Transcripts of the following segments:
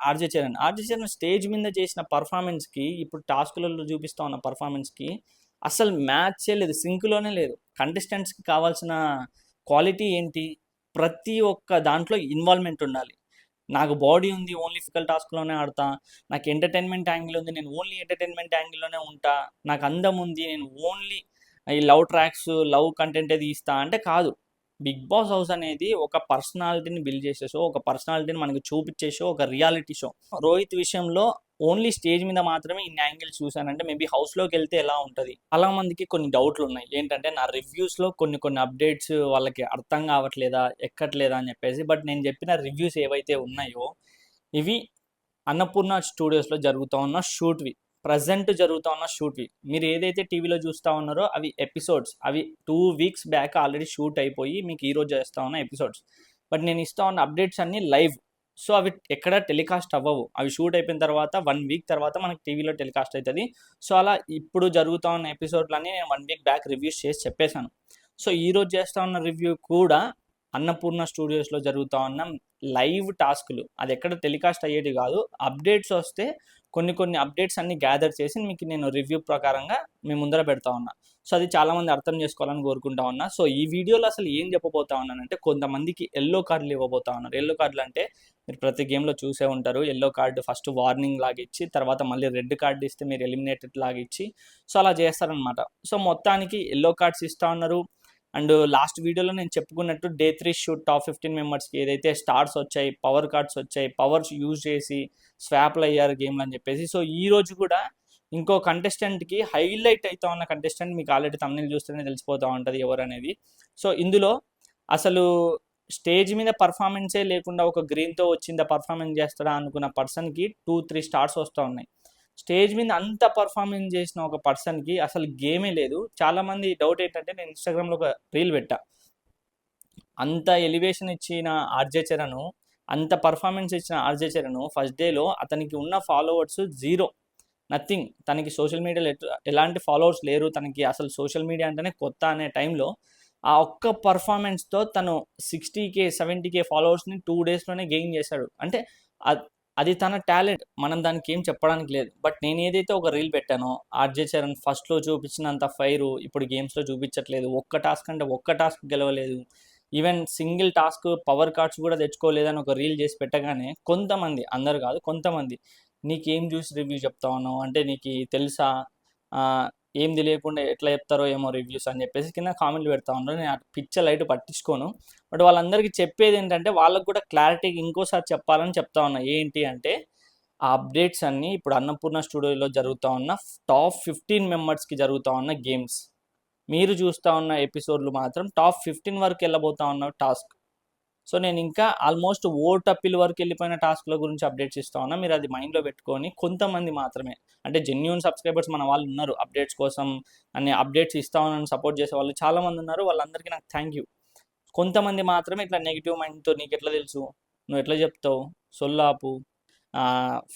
RJ Charan stage మీద చేసిన పర్ఫార్మెన్స్కి ఇప్పుడు టాస్క్లలో చూపిస్తా ఉన్న పర్ఫార్మెన్స్కి అసలు మ్యాచే లేదు, సింక్లోనే లేదు. కంటెస్టెంట్స్కి కావాల్సిన క్వాలిటీ ఏంటి? ప్రతి ఒక్క దాంట్లో ఇన్వాల్వ్మెంట్ ఉండాలి. నాకు బాడీ ఉంది, ఓన్లీ ఫిజికల్ టాస్క్లోనే ఆడతా. నాకు ఎంటర్టైన్మెంట్ యాంగిల్ ఉంది, నేను ఓన్లీ ఎంటర్టైన్మెంట్ యాంగిల్లోనే ఉంటా. నాకు అందం ఉంది, నేను ఓన్లీ ఈ లవ్ ట్రాక్స్, లవ్ కంటెంటే తీస్తా అంటే కాదు. బిగ్ బాస్ హౌస్ అనేది ఒక పర్సనాలిటీని బిల్డ్ చేసే షో, ఒక పర్సనాలిటీని మనకు చూపించే షో, ఒక రియాలిటీ షో. రోహిత్ విషయంలో ఓన్లీ స్టేజ్ మీద మాత్రమే ఇన్ని యాంగిల్స్ చూసానంటే మేబీ హౌస్లోకి వెళ్తే ఎలా ఉంటుంది? చాలా మందికి కొన్ని డౌట్లు ఉన్నాయి. ఏంటంటే నా రివ్యూస్లో కొన్ని అప్డేట్స్ వాళ్ళకి అర్థం కావట్లేదా, ఎక్కట్లేదా అని చెప్పేసి. బట్ నేను చెప్పిన రివ్యూస్ ఏవైతే ఉన్నాయో ఇవి అన్నపూర్ణ స్టూడియోస్లో జరుగుతూ ఉన్న షూట్వి, ప్రజెంట్ జరుగుతూ ఉన్న షూట్వి. మీరు ఏదైతే టీవీలో చూస్తూ ఉన్నారో అవి ఎపిసోడ్స్, అవి 2 weeks బ్యాక్ ఆల్రెడీ షూట్ అయిపోయి మీకు ఈరోజు చేస్తూ ఉన్న ఎపిసోడ్స్. బట్ నేను ఇస్తూ ఉన్న అప్డేట్స్ అన్నీ లైవ్. సో అవి ఎక్కడ టెలికాస్ట్ అవ్వవు. అవి షూట్ అయిపోయిన తర్వాత 1 week తర్వాత మనకి టీవీలో టెలికాస్ట్ అవుతుంది. సో అలా ఇప్పుడు జరుగుతూ ఉన్న ఎపిసోడ్లన్నీ నేను 1 week బ్యాక్ రివ్యూస్ చేసి చెప్పేశాను. సో ఈరోజు చేస్తూ ఉన్న రివ్యూ కూడా అన్నపూర్ణ స్టూడియోస్లో జరుగుతూ ఉన్న లైవ్ టాస్కులు. అది ఎక్కడ టెలికాస్ట్ అయ్యేది కాదు. అప్డేట్స్ వస్తే కొన్ని అప్డేట్స్ అన్ని గ్యాదర్ చేసి మీకు నేను రివ్యూ ప్రకారంగా మీ ముందర పెడతా ఉన్నా. సో అది చాలామంది అర్థం చేసుకోవాలని కోరుకుంటా ఉన్నా. సో ఈ వీడియోలో అసలు ఏం చెప్పబోతా ఉన్నానంటే, కొంతమందికి ఎల్లో కార్డులు ఇవ్వబోతా ఉన్నారు. ఎల్లో కార్డులు అంటే మీరు ప్రతి గేమ్లో చూసే ఉంటారు. ఎల్లో కార్డు ఫస్ట్ వార్నింగ్ లాగా ఇచ్చి, తర్వాత మళ్ళీ రెడ్ కార్డు ఇస్తే మీరు ఎలిమినేటెడ్ లాగా ఇచ్చి, సో అలా చేస్తారనమాట. సో మొత్తానికి ఎల్లో కార్డ్స్ ఇస్తూ ఉన్నారు. అండ్ లాస్ట్ వీడియోలో నేను చెప్పుకున్నట్టు Day 3 షూట్ టాప్ 15 మెంబర్స్కి ఏదైతే స్టార్స్ వచ్చాయి, పవర్ కార్డ్స్ వచ్చాయి, పవర్స్ యూజ్ చేసి స్వాప్లు అయ్యారు గేమ్లు అని చెప్పేసి. సో ఈ రోజు కూడా ఇంకో కంటెస్టెంట్కి హైలైట్ అవుతా ఉన్న కంటెస్టెంట్ మీకు ఆల్రెడీ తమిళ చూస్తేనే తెలిసిపోతూ ఉంటుంది ఎవరు అనేది. సో ఇందులో అసలు స్టేజ్ మీద పర్ఫార్మెన్సే లేకుండా ఒక గ్రీన్తో వచ్చిందా పర్ఫార్మెన్స్ చేస్తాడా అనుకున్న పర్సన్కి 2-3 స్టార్స్ వస్తూ ఉన్నాయి. స్టేజ్ మీద అంత పర్ఫార్మెన్స్ చేసిన ఒక పర్సన్కి అసలు గేమే లేదు. చాలామంది డౌట్ ఏంటంటే, నేను ఇన్స్టాగ్రామ్లో ఒక రీల్ పెట్టా. అంత ఎలివేషన్ ఇచ్చిన ఆర్జే చరణ్, అంత పర్ఫార్మెన్స్ ఇచ్చిన ఆర్జే చరణ్ ఫస్ట్ డేలో అతనికి ఉన్న ఫాలోవర్స్ 0, నథింగ్. తనకి సోషల్ మీడియాలో ఎలాంటి ఫాలోవర్స్ లేరు. తనకి అసలు సోషల్ మీడియా అంటేనే కొత్త అనే టైంలో ఆ ఒక్క పర్ఫార్మెన్స్తో తను 60K 70K ఫాలోవర్స్ని 2 daysలోనే గెయిన్ చేశాడు. అంటే అది తన టాలెంట్, మనం దానికి ఏం చెప్పడానికి లేదు. బట్ నేను ఏదైతే ఒక రీల్ పెట్టానో, ఆర్జే చరణ్ ఫస్ట్లో చూపించినంత ఫైరు ఇప్పుడు గేమ్స్లో చూపించట్లేదు. ఒక్క టాస్క్ అంటే ఒక్క టాస్క్ గెలవలేదు. Even single task power cards కూడా తెచ్చుకోలేదని ఒక రీల్ చేసి పెట్టగానే కొంతమంది, అందరు కాదు కొంతమంది, నీకేం చూసి రివ్యూ చెప్తా ఉన్నావు అంటే నీకు తెలుసా, ఏం తెలియకుండా ఎట్లా చెప్తారో ఏమో రివ్యూస్ అని చెప్పేసి కింద కామెంట్లు పెడతా ఉన్నారు. నేను పిచ్చ లైట్ పట్టించుకోను. బట్ వాళ్ళందరికీ చెప్పేది ఏంటంటే, వాళ్ళకు కూడా క్లారిటీగా ఇంకోసారి చెప్పాలని చెప్తా ఉన్నా. ఏంటి అంటే, ఆ అప్డేట్స్ అన్నీ ఇప్పుడు అన్నపూర్ణ స్టూడియోలో జరుగుతూ ఉన్న టాప్ 15 మెంబర్స్కి జరుగుతూ ఉన్న గేమ్స్. మీరు చూస్తూ ఉన్న ఎపిసోడ్లు మాత్రం టాప్ 15 వరకు వెళ్ళబోతా ఉన్న టాస్క్. సో నేను ఇంకా ఆల్మోస్ట్ ఓట్ అప్పీల్ వరకు వెళ్ళిపోయిన టాస్క్ల గురించి అప్డేట్స్ ఇస్తా ఉన్నా. మీరు అది మైండ్లో పెట్టుకొని, కొంతమంది మాత్రమే అంటే జెన్యూన్ సబ్స్క్రైబర్స్ మన వాళ్ళు ఉన్నారు, అప్డేట్స్ కోసం అనే అప్డేట్స్ ఇస్తా ఉన్నాను సపోర్ట్ చేసే వాళ్ళు చాలామంది ఉన్నారు. వాళ్ళందరికీ నాకు థ్యాంక్ యూ. కొంతమంది మాత్రమే ఇట్లా నెగిటివ్ మైండ్తో, నీకు ఎట్లా తెలుసు, నువ్వు ఎట్లా చెప్తావు, సొల్లాపు,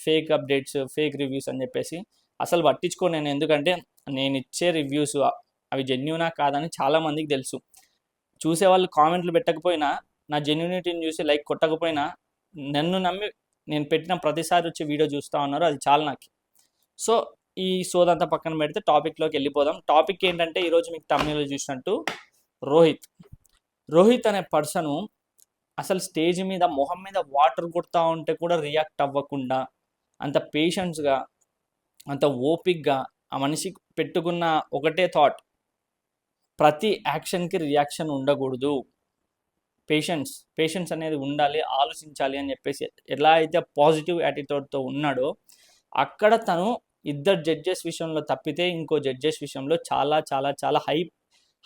ఫేక్ అప్డేట్స్, ఫేక్ రివ్యూస్ అని చెప్పేసి అసలు పట్టించుకో. నేను ఎందుకంటే నేను ఇచ్చే రివ్యూస్ అవి జెన్యూనా కాదని చాలామందికి తెలుసు. చూసేవాళ్ళు కామెంట్లు పెట్టకపోయినా, నా జెన్యూనిటీని చూసి లైక్ కొట్టకపోయినా, నన్ను నమ్మి నేను పెట్టిన ప్రతిసారి వచ్చి వీడియో చూస్తూ ఉన్నారు. అది చాలా నాకు. సో ఈ సోదంతా పక్కన పెడితే టాపిక్లోకి వెళ్ళిపోదాం. టాపిక్ ఏంటంటే, ఈరోజు మీకు తమిళలో చూసినట్టు రోహిత్ అనే పర్సను అసలు స్టేజ్ మీద మొహం మీద వాటర్ కొడతా ఉంటే కూడా రియాక్ట్ అవ్వకుండా, అంత పేషెన్స్గా, అంత ఓపిక్గా ఆ మనిషికి పెట్టుకున్న ఒకటే థాట్, ప్రతి యాక్షన్కి రియాక్షన్ ఉండకూడదు, పేషెన్స్ అనేది ఉండాలి, ఆలోచించాలి అని చెప్పేసి ఎలా అయితే పాజిటివ్ యాటిట్యూడ్తో ఉన్నాడో, అక్కడ తను ఇద్దరు జడ్జెస్ విషయంలో తప్పితే ఇంకో జడ్జెస్ విషయంలో చాలా చాలా చాలా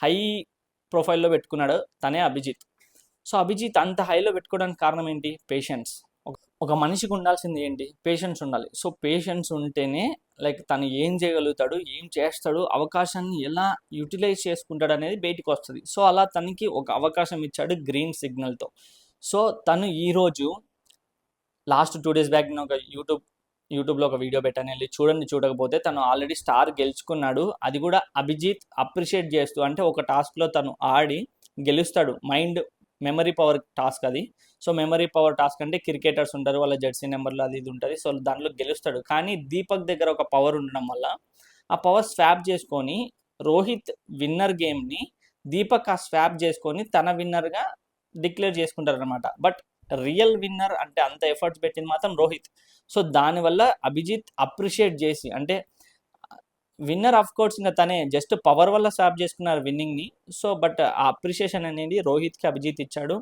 హై ప్రొఫైల్లో పెట్టుకున్నాడు తనే అభిజిత్. సో అభిజిత్ అంత హైలో పెట్టుకోవడానికి కారణం ఏంటి? పేషెన్స్. ఒక మనిషికి ఉండాల్సింది ఏంటి? పేషెన్స్ ఉండాలి. సో పేషెన్స్ ఉంటేనే లైక్ తను ఏం చేయగలుగుతాడు, ఏం చేస్తాడు, అవకాశాన్ని ఎలా యూటిలైజ్ చేసుకుంటాడు అనేది బయటికి వస్తుంది. సో అలా తనకి ఒక అవకాశం ఇచ్చాడు గ్రీన్ సిగ్నల్తో. సో తను ఈరోజు లాస్ట్ 2 days బ్యాక్ నేను ఒక యూట్యూబ్లో ఒక వీడియో పెట్టాను, వెళ్ళి చూడకపోతే తను ఆల్రెడీ స్టార్ గెలుచుకున్నాడు. అది కూడా అభిజిత్ అప్రిషియేట్ చేస్తూ, అంటే ఒక టాస్క్లో తను ఆడి గెలుస్తాడు, మైండ్ మెమరీ పవర్ టాస్క్ అది. సో మెమరీ పవర్ టాస్క్ అంటే క్రికెటర్స్ ఉంటారు, వాళ్ళ జెర్సీ నెంబర్లు అది ఇది ఉంటుంది. సో దాంట్లో గెలుస్తాడు. కానీ దీపక్ దగ్గర ఒక పవర్ ఉండడం వల్ల ఆ పవర్ స్వాప్ చేసుకొని రోహిత్ విన్నర్ గేమ్ని దీపక్ ఆ స్వాప్ చేసుకొని తన విన్నర్గా డిక్లేర్ చేసుకుంటారు అనమాట. బట్ రియల్ విన్నర్ అంటే అంత ఎఫర్ట్స్ పెట్టింది మాత్రం రోహిత్. సో దానివల్ల అభిజిత్ అప్రిషియేట్ చేసి, అంటే విన్నర్ ఆఫ్ కోర్స్ ఇంకా తనే జస్ట్ పవర్ వల్ల స్వాప్ చేసుకున్నారు విన్నింగ్ని. సో బట్ ఆ అప్రిషియేషన్ అనేది రోహిత్కి అభిజిత్ ఇచ్చాడు.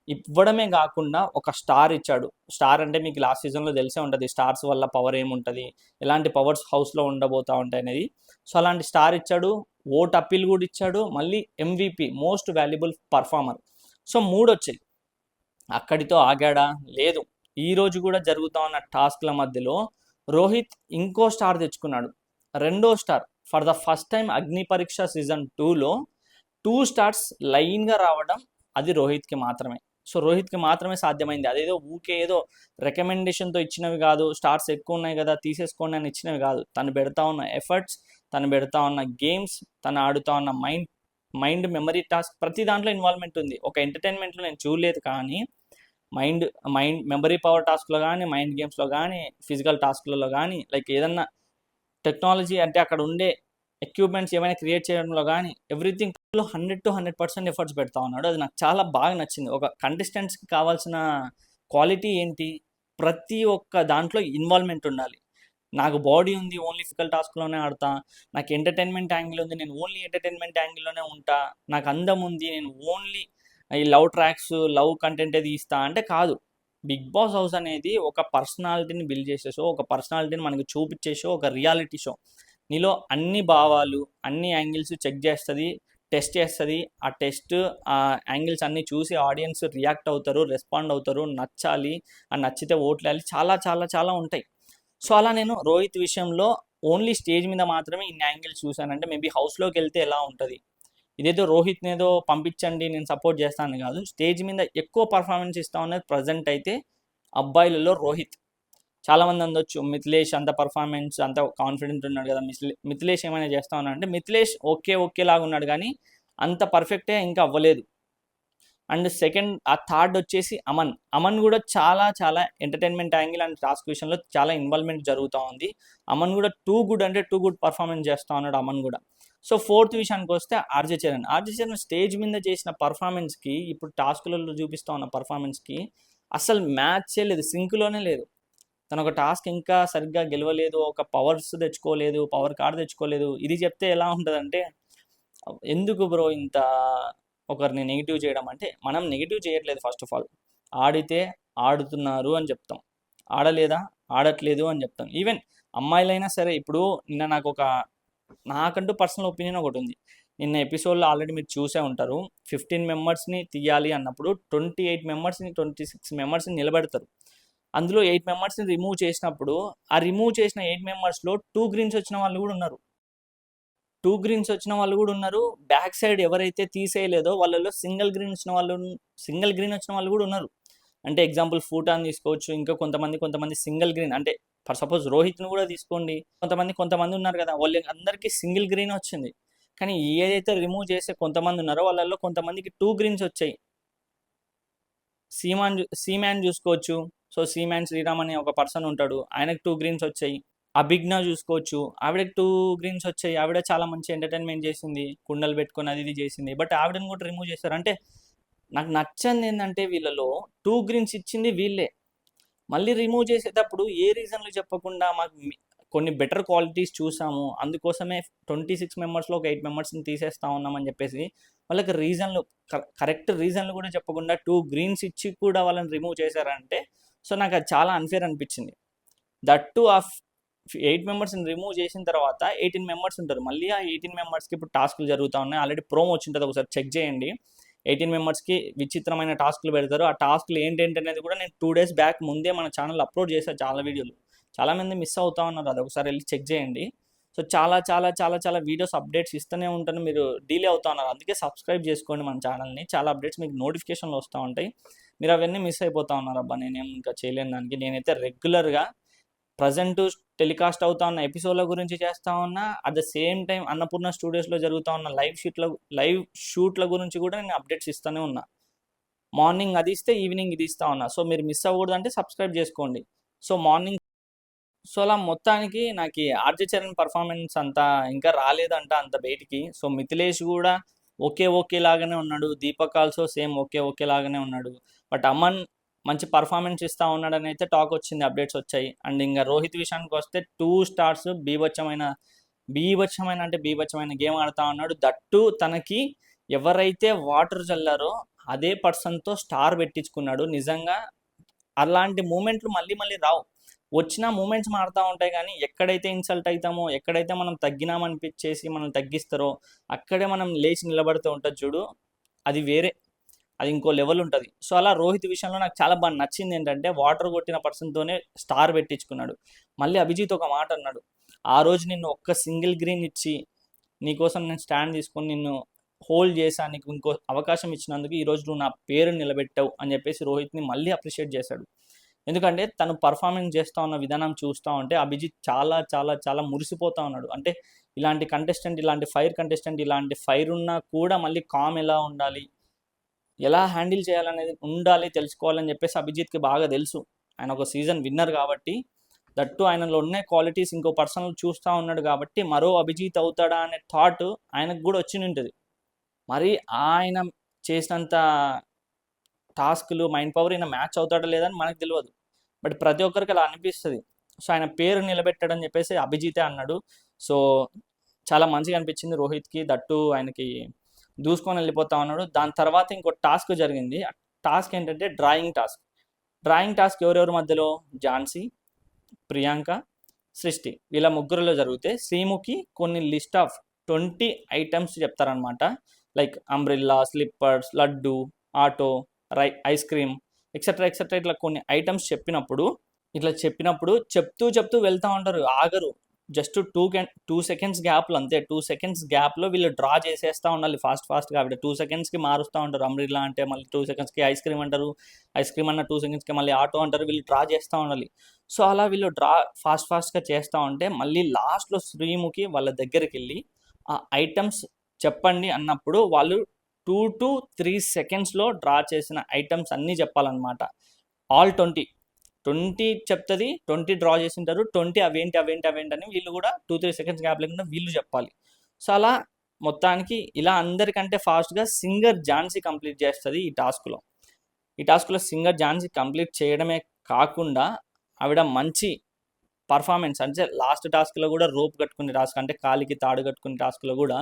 ఇవ్వడమే కాకుండా ఒక స్టార్ ఇచ్చాడు. స్టార్ అంటే మీకు లాస్ట్ సీజన్లో తెలిసే ఉంటుంది స్టార్స్ వల్ల పవర్ ఏముంటుంది, ఎలాంటి పవర్స్ హౌస్లో ఉండబోతా ఉంటాయి అనేది. సో అలాంటి స్టార్ ఇచ్చాడు, ఓట్ అప్పీల్ కూడా ఇచ్చాడు, మళ్ళీ MVP most valuable performer. So 3 వచ్చాయి. అక్కడితో ఆగాడా? లేదు. ఈరోజు కూడా జరుగుతూ ఉన్న టాస్క్ల మధ్యలో రోహిత్ ఇంకో స్టార్ తెచ్చుకున్నాడు, రెండో star. For the first time అగ్ని పరీక్ష సీజన్ 2లో 2 స్టార్స్ లైన్గా రావడం అది రోహిత్కి మాత్రమే. సో రోహిత్కి మాత్రమే సాధ్యమైంది. అదేదో ఊకే ఏదో రికమెండేషన్తో ఇచ్చినవి కాదు, స్టార్స్ ఎక్కువ ఉన్నాయి కదా తీసేసుకోండి అని ఇచ్చినవి కాదు. తను పెడతా ఉన్న ఎఫర్ట్స్, తను పెడతా ఉన్న గేమ్స్, తను ఆడుతూ ఉన్న మైండ్ మెమరీ టాస్క్, ప్రతి దాంట్లో ఇన్వాల్వ్మెంట్ ఉంది. ఒక ఎంటర్టైన్మెంట్లో నేను చూడలేదు, కానీ మైండ్ మెమరీ పవర్ టాస్క్లో కానీ, మైండ్ గేమ్స్లో కానీ, ఫిజికల్ టాస్క్లలో కానీ, లైక్ ఏదన్నా టెక్నాలజీ అంటే అక్కడ ఉండే ఎక్విప్మెంట్స్ ఏమైనా క్రియేట్ చేయడంలో కానీ ఎవ్రీథింగ్లో 100% ఎఫర్ట్స్ పెడతా ఉన్నాడు. అది నాకు చాలా బాగా నచ్చింది. ఒక కంటెస్టెంట్స్కి కావాల్సిన క్వాలిటీ ఏంటి? ప్రతి ఒక్క దాంట్లో ఇన్వాల్వ్మెంట్ ఉండాలి. నాకు బాడీ ఉంది, ఓన్లీ ఫిజికల్ టాస్క్లోనే ఆడతా. నాకు ఎంటర్టైన్మెంట్ యాంగిల్ ఉంది, నేను ఓన్లీ ఎంటర్టైన్మెంట్ యాంగిల్లోనే ఉంటా. నాకు అందం ఉంది, నేను ఓన్లీ ఈ లవ్ ట్రాక్స్, లవ్ కంటెంటే తీస్తా అంటే కాదు. బిగ్ బాస్ హౌస్ అనేది ఒక పర్సనాలిటీని బిల్డ్ చేసే షో, ఒక పర్సనాలిటీని మనకు చూపించే షో, ఒక రియాలిటీ షో. నీలో అన్ని భావాలు, అన్ని యాంగిల్స్ చెక్ చేస్తుంది, టెస్ట్ చేస్తుంది. ఆ టెస్ట్, ఆ యాంగిల్స్ అన్నీ చూసి ఆడియన్స్ రియాక్ట్ అవుతారు, రెస్పాండ్ అవుతారు, నచ్చాలి, ఆ నచ్చితే ఓట్లేయాలి, చాలా చాలా చాలా ఉంటాయి. సో అలా నేను రోహిత్ విషయంలో ఓన్లీ స్టేజ్ మీద మాత్రమే ఇన్ని యాంగిల్స్ చూశానంటే మేబీ హౌస్లోకి వెళ్తే ఎలా ఉంటుంది, ఇదేదో రోహిత్ని ఏదో పంపించండి నేను సపోర్ట్ చేస్తాను కాదు, స్టేజ్ మీద ఎక్కువ పర్ఫార్మెన్స్ ఇస్తా ఉన్నది ప్రజెంట్ అయితే అబ్బాయిలలో రోహిత్. చాలామంది అందొచ్చు మిథిలేష్ అంత పర్ఫార్మెన్స్ అంత కాన్ఫిడెంట్ ఉన్నాడు కదా, మిథిలేష్ ఏమైనా చేస్తా ఉన్నాడు అంటే మిథిలేష్ ఓకేలాగా ఉన్నాడు, కానీ అంత పర్ఫెక్టే ఇంకా అవ్వలేదు. అండ్ సెకండ్, ఆ థర్డ్ వచ్చేసి అమన్ కూడా చాలా చాలా ఎంటర్టైన్మెంట్ యాంగిల్ అండ్ టాస్క్ విషయంలో చాలా ఇన్వాల్వ్మెంట్ జరుగుతూ ఉంది. అమన్ కూడా టూ గుడ్ పర్ఫార్మెన్స్ చేస్తూ ఉన్నాడు అమన్ కూడా. సో ఫోర్త్ విషయానికి వస్తే ఆర్జే చరణ్ స్టేజ్ మీద చేసిన పర్ఫార్మెన్స్కి, ఇప్పుడు టాస్క్లలో చూపిస్తూ ఉన్న పర్ఫార్మెన్స్కి అసలు మ్యాచే లేదు, సింక్లోనే లేదు. తను ఒక టాస్క్ ఇంకా సరిగ్గా గెలవలేదు, ఒక పవర్స్ తెచ్చుకోలేదు, పవర్ కార్డ్ తెచ్చుకోలేదు. ఇది చెప్తే ఎలా ఉంటుందంటే, ఎందుకు బ్రో ఇంత ఒకరిని నెగిటివ్ చేయడం అంటే, మనం నెగిటివ్ చేయట్లేదు. ఫస్ట్ ఆఫ్ ఆల్ ఆడితే ఆడుతున్నారు అని చెప్తాం, ఆడలేదా ఆడట్లేదు అని చెప్తాం. ఈవెన్ అమ్మాయిలైనా సరే. ఇప్పుడు నిన్న నాకంటూ పర్సనల్ ఒపీనియన్ ఒకటి ఉంది. నిన్న ఎపిసోడ్లో ఆల్రెడీ మీరు చూసే ఉంటారు, 15 మెంబర్స్ని తీయాలి అన్నప్పుడు 28 మెంబర్స్ని 26 మెంబర్స్ని నిలబెడతారు. అందులో 8 మెంబర్స్ని రిమూవ్ చేసినప్పుడు, ఆ రిమూవ్ చేసిన 8 మెంబర్స్లో 2 గ్రీన్స్ వచ్చిన వాళ్ళు కూడా ఉన్నారు. బ్యాక్ సైడ్ ఎవరైతే తీసేయలేదో వాళ్ళలో సింగిల్ గ్రీన్ వచ్చిన వాళ్ళు కూడా ఉన్నారు. అంటే ఎగ్జాంపుల్ ఫూటాన్ తీసుకోవచ్చు, ఇంకా కొంతమంది సింగిల్ గ్రీన్. అంటే ఫర్ సపోజ్ రోహిత్ను కూడా తీసుకోండి, కొంతమంది ఉన్నారు కదా, వాళ్ళందరికీ సింగిల్ గ్రీన్ వచ్చింది. కానీ ఏదైతే రిమూవ్ చేసే కొంతమంది ఉన్నారో వాళ్ళల్లో కొంతమందికి 2 గ్రీన్స్ వచ్చాయి. సీమాన్ చూసుకోవచ్చు. సో సీమాన్ శ్రీరామ్ అనే ఒక పర్సన్ ఉంటాడు, ఆయనకు 2 గ్రీన్స్ వచ్చాయి. అభిజ్ఞ చూసుకోవచ్చు, ఆవిడకి 2 గ్రీన్స్ వచ్చాయి. ఆవిడ చాలా మంచి ఎంటర్టైన్మెంట్ చేసింది, కుండలు పెట్టుకొని అది ఇది చేసింది. బట్ ఆవిడని కూడా రిమూవ్ చేశారు. అంటే నాకు నచ్చంది ఏంటంటే, వీళ్ళలో 2 గ్రీన్స్ ఇచ్చింది వీళ్ళే. మళ్ళీ రిమూవ్ చేసేటప్పుడు ఏ రీజన్లు చెప్పకుండా మాకు కొన్ని బెటర్ క్వాలిటీస్ చూసాము, అందుకోసమే 26 మెంబర్స్లో ఒక 8 మెంబర్స్ని తీసేస్తా ఉన్నామని చెప్పేసి వాళ్ళకి కరెక్ట్ రీజన్లు కూడా చెప్పకుండా 2 గ్రీన్స్ ఇచ్చి కూడా వాళ్ళని రిమూవ్ చేశారంటే, సో నాకు అది చాలా అన్ఫేర్ అనిపించింది. దట్ టు ఆఫ్ 8 మెంబర్స్ని రిమూవ్ చేసిన తర్వాత 18 మెంబర్స్ ఉంటారు. మళ్ళీ ఆ 18 మెంబర్స్కి ఇప్పుడు టాస్క్లు జరుగుతూ ఉన్నాయి. ఆల్రెడీ ప్రోమో వచ్చింటుంది, ఒకసారి చెక్ చేయండి. 18 మెంబర్స్కి విచిత్రమైన టాస్క్లు పెడతారు. ఆ టాస్క్లు ఏంటంటే అనేది కూడా నేను 2 days బ్యాక్ ముందే మన ఛానల్ అప్లోడ్ చేశాను చాలా వీడియోలు. చాలామంది మిస్ అవుతా ఉన్నారు, అది ఒకసారి వెళ్ళి చెక్ చేయండి. సో చాలా చాలా చాలా చాలా వీడియోస్ అప్డేట్స్ ఇస్తూనే ఉంటాను, మీరు డిలే అవుతా ఉన్నారు. అందుకే సబ్స్క్రైబ్ చేసుకోండి మన ఛానల్ని, చాలా అప్డేట్స్ మీకు నోటిఫికేషన్లు వస్తూ ఉంటాయి. మీరు అవన్నీ మిస్ అయిపోతా ఉన్నారు. అబ్బా నేనేం ఇంకా చేయలేను దానికి. నేనైతే రెగ్యులర్గా ప్రజెంట్ టెలికాస్ట్ అవుతా ఉన్న ఎపిసోడ్ల గురించి చేస్తూ ఉన్నా, at the same time Annapurna స్టూడియోస్లో జరుగుతూ ఉన్న లైవ్ షూట్ల గురించి కూడా నేను అప్డేట్స్ ఇస్తూనే ఉన్నా. మార్నింగ్ అది ఇస్తే ఈవినింగ్ ఇది ఇస్తా ఉన్నా. సో మీరు మిస్ అవ్వకూడదు అంటే సబ్స్క్రైబ్ చేసుకోండి. సో మార్నింగ్ సో అలా మొత్తానికి నాకు ఆర్జే చరణ్ పర్ఫార్మెన్స్ అంతా ఇంకా రాలేదంట అంత బయటికి. సో మిథిలేష్ కూడా ఓకే లాగానే ఉన్నాడు. దీపక్ ఆల్సో సేమ్ ఓకే లాగానే ఉన్నాడు. బట్ అమన్ మంచి పర్ఫార్మెన్స్ ఇస్తా ఉన్నాడని అయితే టాక్ వచ్చింది, అప్డేట్స్ వచ్చాయి. అండ్ ఇంకా రోహిత్ విషయానికి వస్తే 2 స్టార్స్ బీభత్సమైన గేమ్ ఆడుతా ఉన్నాడు. దట్టు తనకి ఎవరైతే వాటర్ చల్లారో అదే పర్సన్తో స్టార్ పెట్టించుకున్నాడు. నిజంగా అలాంటి మూమెంట్లు మళ్ళీ రావు. వచ్చిన మూమెంట్స్ మారుతూ ఉంటాయి, కానీ ఎక్కడైతే ఇన్సల్ట్ అవుతామో, ఎక్కడైతే మనం తగ్గినామనిపించేసి మనం తగ్గిస్తారో అక్కడే మనం లేచి నిలబడుతూ ఉంటుంది చూడు, అది వేరే, అది ఇంకో లెవెల్ ఉంటుంది. సో అలా రోహిత్ విషయంలో నాకు చాలా బాగా నచ్చింది ఏంటంటే వాటర్ కొట్టిన పర్సన్తోనే స్టార్ పెట్టించుకున్నాడు. మళ్ళీ అభిజిత్ ఒక మాట అన్నాడు, ఆ రోజు నిన్ను ఒక్క సింగిల్ గ్రీన్ ఇచ్చి నీకోసం నేను స్టాండ్ తీసుకొని నిన్ను హోల్డ్ చేశా, నీకు ఇంకో అవకాశం ఇచ్చినందుకు ఈరోజు నువ్వు నా పేరు నిలబెట్టావు అని చెప్పేసి రోహిత్ని మళ్ళీ అప్రిషియేట్ చేశాడు. ఎందుకంటే తను పర్ఫార్మెన్స్ చేస్తూ ఉన్న విధానం చూస్తూ ఉంటే అభిజిత్ చాలా మురిసిపోతూ ఉన్నాడు. అంటే ఇలాంటి కంటెస్టెంట్, ఇలాంటి ఫైర్ ఉన్నా కూడా మళ్ళీ కామ్ ఎలా ఉండాలి, ఎలా హ్యాండిల్ చేయాలనేది ఉండాలి, తెలుసుకోవాలని చెప్పేసి అభిజిత్కి బాగా తెలుసు. ఆయన ఒక సీజన్ విన్నర్ కాబట్టి, దట్టు ఆయనలో ఉన్న క్వాలిటీస్ ఇంకో పర్సనల్ చూస్తూ ఉన్నాడు కాబట్టి మరో అభిజిత్ అవుతాడా అనే థాట్ ఆయనకు కూడా వచ్చి ఉంటుంది. మరి ఆయన చేసినంత టాస్క్లు, మైండ్ పవర్ ఈయన మ్యాచ్ అవుతాడో లేదని మనకు తెలియదు. బట్ ప్రతి ఒక్కరికి అలా అనిపిస్తుంది. సో ఆయన పేరు నిలబెట్టడని చెప్పేసి అభిజితే అన్నాడు. సో చాలా మంచిగా అనిపించింది రోహిత్కి. దట్టు ఆయనకి దూసుకొని వెళ్ళిపోతా ఉన్నాడు. దాని తర్వాత ఇంకో టాస్క్ జరిగింది. ఆ టాస్క్ ఏంటంటే డ్రాయింగ్ టాస్క్ ఎవరెవరి మధ్యలో? ఝాన్సీ, ప్రియాంక, సృష్టి, వీళ్ళ ముగ్గురులో జరిగితే శ్రీముఖి కొన్ని లిస్ట్ ఆఫ్ 20 ఐటమ్స్ చెప్తారనమాట. Like umbrella, slippers, laddu, auto, ice cream, etcetera ఇట్లా కొన్ని ఐటమ్స్ చెప్పినప్పుడు చెప్తూ వెళ్తూ ఉంటారు, ఆగరు. జస్ట్ 2 సెకండ్స్ గ్యాప్లో, అంతే 2 సెకండ్స్ గ్యాప్లో వీళ్ళు డ్రా చేసేస్తూ ఉండాలి ఫాస్ట్గా. అవి 2 సెకండ్స్కి మారుస్తూ ఉంటారు. అంబ్రిల్లా అంటే మళ్ళీ 2 సెకండ్స్కి ఐస్ క్రీమ్ అంటారు, ఐస్ క్రీమ్ అన్న 2 సెకండ్స్కి మళ్ళీ ఆటో అంటారు. వీళ్ళు డ్రా చేస్తూ ఉండాలి. సో అలా వీళ్ళు డ్రా ఫాస్ట్గా చేస్తూ ఉంటే మళ్ళీ లాస్ట్లో శ్రీముఖి వాళ్ళ దగ్గరికి వెళ్ళి ఆ ఐటమ్స్ చెప్పండి అన్నప్పుడు వాళ్ళు 2 to 3 సెకండ్స్లో డ్రా చేసిన ఐటమ్స్ అన్నీ చెప్పాలన్నమాట. ఆల్ 20 చెప్తుంది, 20 డ్రా చేసి ఉంటారు, 20 అవేంటి అని వీళ్ళు కూడా 2-3 సెకండ్స్ గ్యాప్ లేకుండా వీళ్ళు చెప్పాలి. సో అలా మొత్తానికి ఇలా అందరికంటే ఫాస్ట్గా సింగర్ ఝాన్సీ కంప్లీట్ చేస్తుంది ఈ టాస్క్లో. సింగర్ ఝాన్సీ కంప్లీట్ చేయడమే కాకుండా ఆవిడ మంచి పర్ఫార్మెన్స్, అంటే లాస్ట్ టాస్క్లో కూడా రోప్ కట్టుకునే టాస్క్, అంటే కాలికి తాడు కట్టుకునే టాస్క్లో కూడా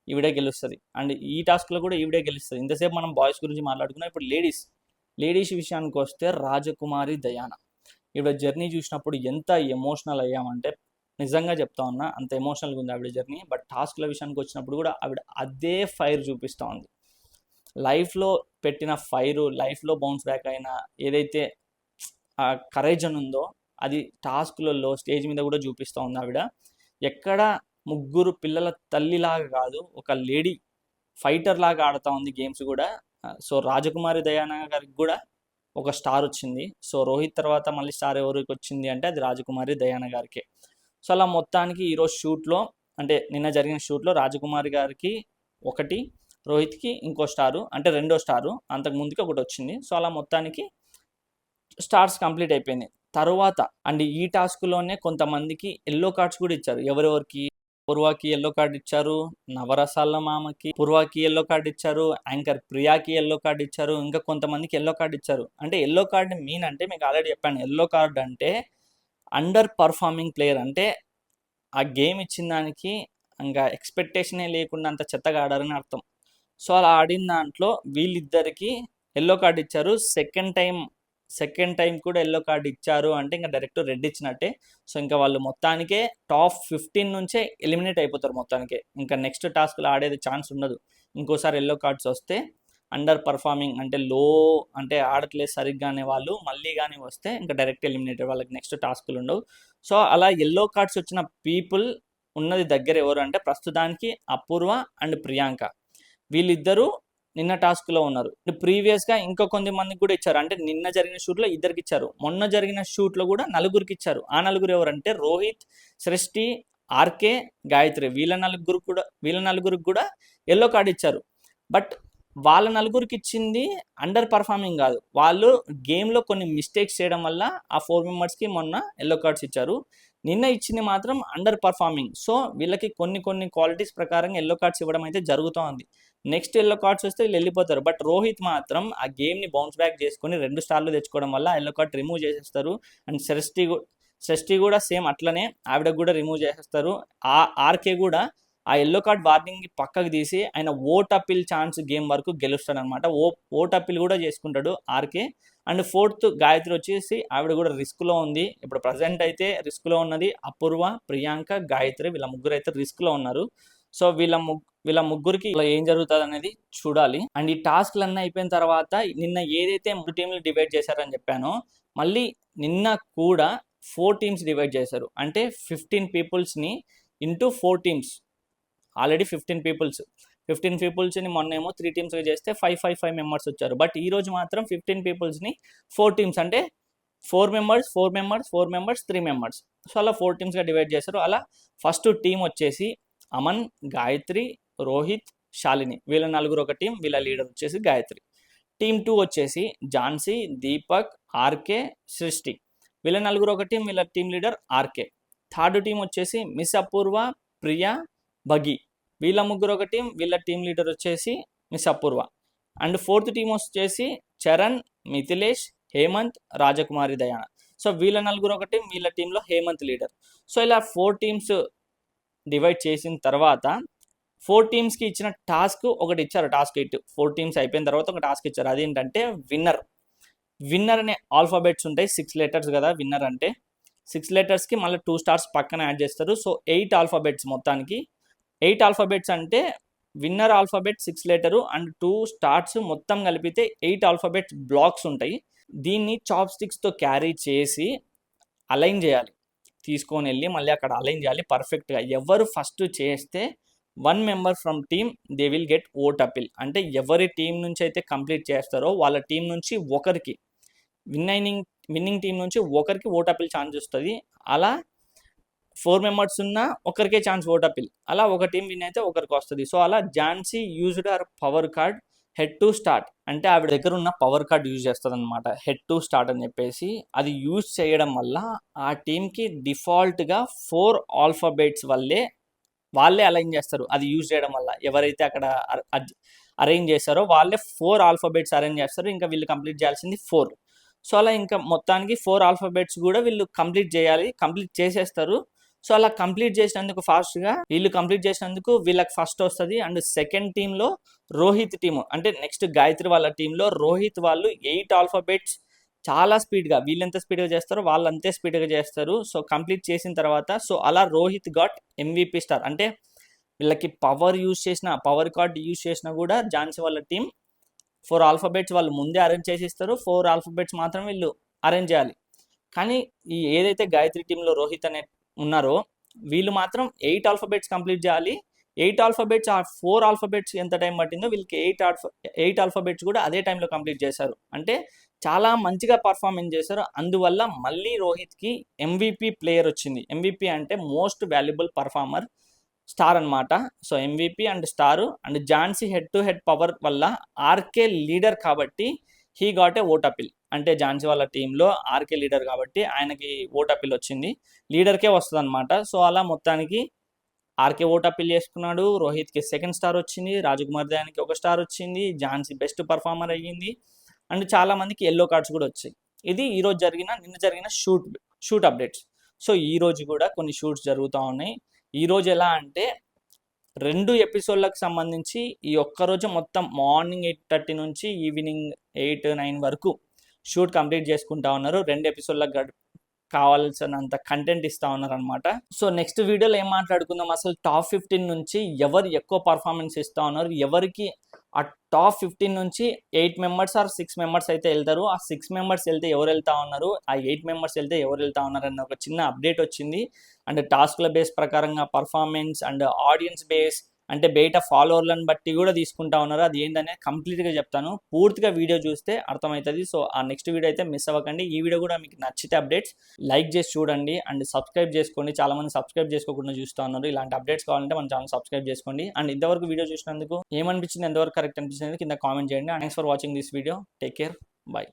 ఈవిడే గెలుస్తుంది. అండ్ ఈ టాస్క్లో కూడా ఈవిడే గెలుస్తుంది. ఇంతసేపు మనం బాయ్స్ గురించి మాట్లాడుకున్నాం. ఇప్పుడు లేడీస్ విషయానికి వస్తే రాజకుమారి దయానా, ఈవిడ జర్నీ చూసినప్పుడు ఎంత ఎమోషనల్ అయ్యామంటే నిజంగా చెప్తా ఉన్నా, అంత ఎమోషనల్గా ఉంది ఆవిడ జర్నీ. బట్ టాస్క్ల విషయానికి వచ్చినప్పుడు కూడా ఆవిడ అదే ఫైర్ చూపిస్తూ ఉంది. లైఫ్లో పెట్టిన ఫైరు, లైఫ్లో బౌన్స్ బ్యాక్ అయిన ఏదైతే ఆ కరేజ్ అని ఉందో అది టాస్క్లలో స్టేజ్ మీద కూడా చూపిస్తూ ఉంది ఆవిడ. ఎక్కడ ముగ్గురు పిల్లల తల్లిలాగా కాదు, ఒక లేడీ ఫైటర్ లాగా ఆడుతూ ఉంది గేమ్స్ కూడా. సో రాజకుమారి దయానా గారికి కూడా ఒక స్టార్ వచ్చింది. సో రోహిత్ తర్వాత మళ్ళీ స్టార్ ఎవరికి వచ్చింది అంటే అది రాజకుమారి దయానా గారికే. సో అలా మొత్తానికి ఈరోజు షూట్లో, అంటే నిన్న జరిగిన షూట్లో రాజకుమారి గారికి ఒకటి, రోహిత్కి ఇంకో స్టారు, అంటే రెండో స్టారు, అంతకుముందుకి ఒకటి వచ్చింది. సో అలా మొత్తానికి స్టార్స్ కంప్లీట్ అయిపోయింది. తరువాత అండ్ ఈ టాస్క్లోనే కొంతమందికి ఎల్లో కార్డ్స్ కూడా ఇచ్చారు. ఎవరెవరికి? పూర్వాకి ఎల్లో కార్డ్ ఇచ్చారు, నవరసాల మామకి పూర్వాకి ఎల్లో కార్డ్ ఇచ్చారు, యాంకర్ ప్రియాకి ఎల్లో కార్డ్ ఇచ్చారు, ఇంకా కొంతమందికి ఎల్లో కార్డ్ ఇచ్చారు. అంటే ఎల్లో కార్డ్ మీన్ అంటే మీకు ఆల్రెడీ చెప్పాను, ఎల్లో కార్డ్ అంటే అండర్ పర్ఫార్మింగ్ ప్లేయర్, అంటే ఆ గేమ్ ఇచ్చిన దానికి ఇంకా ఎక్స్పెక్టేషనే లేకుండా అంత చెత్తగా ఆడారని అర్థం. సో అలా ఆడిన దాంట్లో వీళ్ళిద్దరికి ఎల్లో కార్డ్ ఇచ్చారు. సెకండ్ టైం కూడా ఎల్లో కార్డ్ ఇచ్చారు అంటే ఇంకా డైరెక్ట్ రెడ్ ఇచ్చినట్టే. సో ఇంకా వాళ్ళు మొత్తానికే టాప్ 15 నుంచే ఎలిమినేట్ అయిపోతారు మొత్తానికే. ఇంకా నెక్స్ట్ టాస్క్లో ఆడేది ఛాన్స్ ఉండదు. ఇంకోసారి ఎల్లో కార్డ్స్ వస్తే అండర్ పర్ఫార్మింగ్, అంటే లో, అంటే ఆడట్లేదు సరిగ్గా అనే వాళ్ళు మళ్ళీ కానీ వస్తే ఇంకా డైరెక్ట్ ఎలిమినేట్, వాళ్ళకి నెక్స్ట్ టాస్క్లు ఉండవు. సో అలా ఎల్లో కార్డ్స్ వచ్చిన పీపుల్ ఉన్నది దగ్గర ఎవరు అంటే ప్రస్తుతానికి అపూర్వ అండ్ ప్రియాంక, వీళ్ళిద్దరూ నిన్న టాస్క్లో ఉన్నారు. ప్రీవియస్గా ఇంకా కొంతమందికి కూడా ఇచ్చారు. అంటే నిన్న జరిగిన షూట్లో ఇద్దరికి ఇచ్చారు, మొన్న జరిగిన షూట్లో కూడా 4 ఇచ్చారు. ఆ 4 ఎవరంటే రోహిత్, సృష్టి, ఆర్కే, గాయత్రి, వీళ్ళ నలుగురికి కూడా ఎల్లో కార్డ్ ఇచ్చారు. బట్ వాళ్ళ నలుగురికి ఇచ్చింది అండర్ పర్ఫార్మింగ్ కాదు, వాళ్ళు గేమ్లో కొన్ని మిస్టేక్స్ చేయడం వల్ల ఆ 4 మెంబర్స్కి మొన్న ఎల్లో కార్డ్స్ ఇచ్చారు. నిన్న ఇచ్చింది మాత్రం అండర్ పర్ఫార్మింగ్. సో వీళ్ళకి కొన్ని క్వాలిటీస్ ప్రకారంగా ఎల్లో కార్డ్స్ ఇవ్వడం అయితే జరుగుతూ ఉంది. నెక్స్ట్ ఎల్లో కార్డ్స్ వస్తే వీళ్ళు వెళ్ళిపోతారు. బట్ రోహిత్ మాత్రం ఆ గేమ్ని బౌన్స్ బ్యాక్ చేసుకొని 2 స్టార్లు తెచ్చుకోవడం వల్ల ఎల్లో కార్డ్ రిమూవ్ చేసేస్తారు. అండ్ సృష్టి కూడా సేమ్ అట్లనే ఆవిడకు కూడా రిమూవ్ చేసేస్తారు. ఆర్కే కూడా ఆ ఎల్లో కార్డ్ వార్నింగ్ పక్కకు తీసి ఆయన ఓట్ అప్పీల్ ఛాన్స్ గేమ్ వరకు గెలుస్తాడు అనమాట. ఓట్ అప్పీల్ కూడా చేసుకుంటాడు ఆర్కే. అండ్ 4th గాయత్రి వచ్చేసి ఆవిడ కూడా రిస్క్లో ఉంది. ఇప్పుడు ప్రజెంట్ అయితే రిస్క్లో ఉన్నది అపూర్వ, ప్రియాంక, గాయత్రి. వీళ్ళ ముగ్గురు అయితే రిస్క్లో ఉన్నారు. సో వీళ్ళ ముగ్గురికి ఏం జరుగుతుంది అనేది చూడాలి. అండ్ ఈ టాస్క్లన్నీ అయిపోయిన తర్వాత నిన్న ఏదైతే 3 టీంలు డివైడ్ చేశారని చెప్పానో, మళ్ళీ నిన్న కూడా 4 టీమ్స్ డివైడ్ చేశారు. అంటే 15 పీపుల్స్ని ఇంటూ 4 టీమ్స్. ఆల్రెడీ 15 పీపుల్స్ని మొన్నేమో 3 టీమ్స్గా చేస్తే 5 మెంబర్స్ వచ్చారు. బట్ ఈరోజు మాత్రం 15 పీపుల్స్ని 4 టీమ్స్ అంటే 4 మెంబర్స్ 3 మెంబర్స్. సో అలా 4 టీమ్స్గా డివైడ్ చేశారు. అలా ఫస్ట్ టీం వచ్చేసి అమన్, గాయత్రి, రోహిత్, శాలిని, వీళ్ళ నలుగురు ఒక టీం. వీళ్ళ లీడర్ వచ్చేసి గాయత్రి. టీమ్ 2 వచ్చేసి ఝాన్సీ, దీపక్, ఆర్కే, సృష్టి, వీళ్ళ నలుగురు ఒక టీం. వీళ్ళ team leader RK. Third team వచ్చేసి మిస్ అపూర్వ, ప్రియా, బగి, వీళ్ళ ముగ్గురు ఒక టీం. వీళ్ళ టీం లీడర్ వచ్చేసి Miss Apoorva. And 4th team వచ్చేసి చరణ్, మిథిలేష్, హేమంత్, రాజకుమారి, దయాన. సో వీళ్ళ నలుగురు ఒక టీం. వీళ్ళ టీంలో హేమంత్ లీడర్. సో ఇలా 4 టీమ్స్ డివైడ్ చేసిన తర్వాత 4 టీమ్స్కి ఇచ్చిన టాస్క్ ఒకటి ఇచ్చారు. టాస్క్ 8 4 టీమ్స్ అయిపోయిన తర్వాత ఒక టాస్క్ ఇచ్చారు. అదేంటంటే విన్నర్ అనే ఆల్ఫాబెట్స్ ఉంటాయి. 6 లెటర్స్ కదా విన్నర్ అంటే. 6 లెటర్స్కి మళ్ళీ 2 స్టార్స్ పక్కన యాడ్ చేస్తారు. సో 8 ఆల్ఫాబెట్స్ మొత్తానికి. 8 ఆల్ఫాబెట్స్ అంటే winner alphabet 6 letter and 2 stars మొత్తం కలిపితే 8 ఆల్ఫాబెట్స్ బ్లాక్స్ ఉంటాయి. దీన్ని చాప్ స్టిక్స్తో క్యారీ చేసి అలైన్ చేయాలి. తీసుకొని వెళ్ళి మళ్ళీ అక్కడ అలైన్ చేయాలి పర్ఫెక్ట్గా. ఎవరు ఫస్ట్ చేస్తే 1 member from team they will get vote appeal. అంటే ఎవరి టీం నుంచి అయితే కంప్లీట్ చేస్తారో వాళ్ళ టీం నుంచి ఒకరికి, విన్నింగ్ టీం నుంచి ఒకరికి ఓట్ అపీల్ ఛాన్స్ వస్తుంది. అలా 4 మెంబర్స్ ఉన్న ఒకరికే ఛాన్స్ ఓట్ అపీల్. అలా ఒక టీం విన్ అయితే ఒకరికి వస్తుంది. సో అలా Jhansi used her power card head to start. అంటే ఆవిడ దగ్గర ఉన్న పవర్ కార్డ్ యూజ్ చేస్తుంది అనమాట, హెడ్ టు స్టార్ట్ అని చెప్పేసి. అది యూజ్ చేయడం వల్ల ఆ టీంకి డిఫాల్ట్గా 4 ఆల్ఫాబెట్స్ వాళ్ళే అలైన్ చేస్తారు. అది యూజ్ చేయడం వల్ల ఎవరైతే అక్కడ అరేంజ్ చేస్తారో వాళ్ళే 4 ఆల్ఫాబెట్స్ అరేంజ్ చేస్తారు. ఇంకా వీళ్ళు కంప్లీట్ చేయాల్సింది 4. సో అలా ఇంకా మొత్తానికి 4 ఆల్ఫాబెట్స్ కూడా వీళ్ళు కంప్లీట్ చేసేస్తారు. సో అలా కంప్లీట్ చేసినందుకు ఫాస్ట్గా వీళ్ళు కంప్లీట్ చేసినందుకు వీళ్ళకి ఫస్ట్ వస్తుంది. అండ్ సెకండ్ టీంలో రోహిత్ టీము, అంటే నెక్స్ట్ గాయత్రి వాళ్ళ టీంలో రోహిత్ వాళ్ళు 8 ఆల్ఫాబెట్స్ చాలా స్పీడ్గా, వీళ్ళు ఎంత స్పీడ్గా చేస్తారో వాళ్ళు అంతే స్పీడ్గా చేస్తారు. సో కంప్లీట్ చేసిన తర్వాత సో అలా రోహిత్ గాట్ MVP స్టార్. అంటే వీళ్ళకి పవర్ కార్డ్ యూజ్ చేసినా కూడా ఝాన్సీ వాళ్ళ టీం 4 ఆల్ఫాబెట్స్ వాళ్ళు ముందే అరేంజ్ చేసి ఇస్తారు. 4 ఆల్ఫాబెట్స్ మాత్రం వీళ్ళు అరేంజ్ చేయాలి. కానీ ఈ ఏదైతే గాయత్రి టీంలో రోహిత్ అనే ఉన్నారో వీళ్ళు మాత్రం 8 ఆల్ఫాబెట్స్ కంప్లీట్ చేయాలి. 8 ఆల్ఫాబెట్స్, ఆ 4 ఆల్ఫాబెట్స్ ఎంత టైం పట్టిందో వీళ్ళకి 8 ఆల్ఫాబెట్స్ కూడా అదే టైంలో కంప్లీట్ చేశారు. అంటే చాలా మంచిగా పర్ఫార్మెన్స్ చేశారు. అందువల్ల మళ్ళీ రోహిత్కి MVP ప్లేయర్ వచ్చింది. MVP అంటే మోస్ట్ వాల్యుబుల్ పర్ఫార్మర్ స్టార్ అనమాట. So MVP and star. And Jhansi head to head power వల్ల ఆర్కే లీడర్ కాబట్టి he got a vote appeal. అంటే ఝాన్సీ వాళ్ళ టీంలో ఆర్కే లీడర్ కాబట్టి ఆయనకి ఓట్ అపీల్ వచ్చింది. లీడర్కే వస్తుంది అనమాట. సో అలా మొత్తానికి ఆర్కే ఓట్ అపీల్ చేసుకున్నాడు. రోహిత్కి సెకండ్ స్టార్ వచ్చింది, రాజకుమార్ దయానికి 1 స్టార్ వచ్చింది, ఝాన్సీ బెస్ట్ పర్ఫార్మర్ అయ్యింది. అండ్ చాలా మందికి ఎల్లో కార్డ్స్ కూడా వచ్చాయి. ఇది నిన్న జరిగిన షూట్ అప్డేట్స్. సో ఈరోజు కూడా కొన్ని షూట్స్ జరుగుతూ ఉన్నాయి. ఈరోజు ఎలా అంటే 2 ఎపిసోడ్లకు సంబంధించి ఈ ఒక్కరోజు మొత్తం మార్నింగ్ 8:30 నుంచి ఈవినింగ్ 8-9 వరకు షూట్ కంప్లీట్ చేసుకుంటా ఉన్నారు. 2 ఎపిసోడ్లకు కావాల్సినంత కంటెంట్ ఇస్తూ ఉన్నారు అనమాట. సో నెక్స్ట్ వీడియోలో ఏం మాట్లాడుకుందాం, అసలు టాప్ 15 నుంచి ఎవరు ఎక్కువ పర్ఫార్మెన్స్ ఇస్తూ ఉన్నారు, ఎవరికి ఆ టాప్ 15 నుంచి 8 మెంబర్స్ ఆర్ 6 మెంబర్స్ అయితే వెళ్తారు, ఆ 6 మెంబర్స్ వెళ్తే ఎవరు వెళ్తా ఉన్నారు, ఆ 8 మెంబర్స్ వెళ్తే ఎవరు వెళ్తా ఉన్నారు అన్న ఒక చిన్న అప్డేట్ వచ్చింది. అండ్ టాస్క్ల బేస్ ప్రకారంగా పర్ఫార్మెన్స్ అండ్ ఆడియన్స్ బేస్ అంటే బయట ఫాలోవర్లను బట్టి కూడా తీసుకుంటా ఉన్నారు. అది ఏంటనేది కంప్లీట్గా చెప్తాను. పూర్తిగా వీడియో చూస్తే అర్థమవుతుంది. సో ఆ నెక్స్ట్ వీడియో అయితే మిస్ అవ్వకండి. ఈ వీడియో కూడా మీకు నచ్చితే అప్డేట్స్ లైక్ చేసి చూడండి అండ్ సబ్స్క్రైబ్ చేసుకోండి. చాలామంది సబ్స్క్రైబ్ చేసుకోకుండా చూస్తూ ఉన్నారు. ఇలాంటి అప్డేట్స్ కావాలంటే మన ఛానల్ సబ్స్క్రైబ్ చేసుకోండి. అండ్ ఇంతవరకు వీడియో చూసినందుకు ఏమనిపించింది, ఎంతవరకు కరెక్ట్ అనిపించింది కింద కామెంట్ చేయండి. Thanks for watching this video. Take care. By.